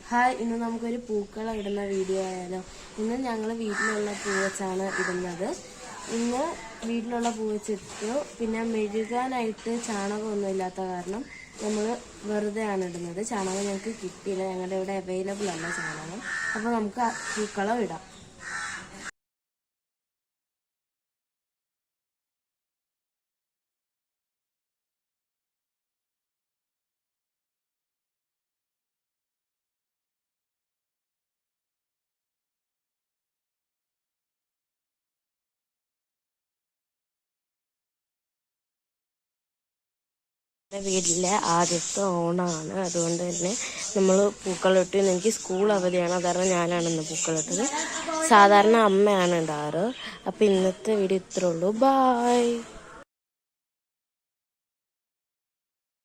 Hi, ഇന്ന് നമുക്കൊരു പൂക്കളം ഇടുന്ന വീഡിയോ ആയാലോ. ഇന്ന് ഞങ്ങൾ വീട്ടിലുള്ള പൂ വെച്ചാണ് ഇടുന്നത്. ഇന്ന് വീട്ടിലുള്ള പൂ വെച്ചിട്ടു, പിന്നെ മെഴുകാനായിട്ട് ചാണകമൊന്നും ഇല്ലാത്ത കാരണം നമ്മൾ വെറുതെയാണ് ഇടുന്നത്. ചാണകം ഞങ്ങൾക്ക് കിട്ടിയില്ല, ഞങ്ങളുടെ ഇവിടെ അവൈലബിൾ അല്ല ചാണകം. അപ്പോൾ നമുക്ക് പൂക്കളം ഇടാം. വീട്ടിലെ ആദ്യത്തെ ഓണമാണ്, അതുകൊണ്ട് തന്നെ നമ്മൾ പൂക്കളിട്ട്. എനിക്ക് സ്കൂൾ അവധിയാണ്, കാരണം ഞാനാണ് ഇന്ന് പൂക്കളിട്ടത്. സാധാരണ അമ്മയാണ് ഇടാറ്. അപ്പോൾ ഇന്നത്തെ വീഡിയോ ഇത്രേ ഉള്ളൂ. ബായ്.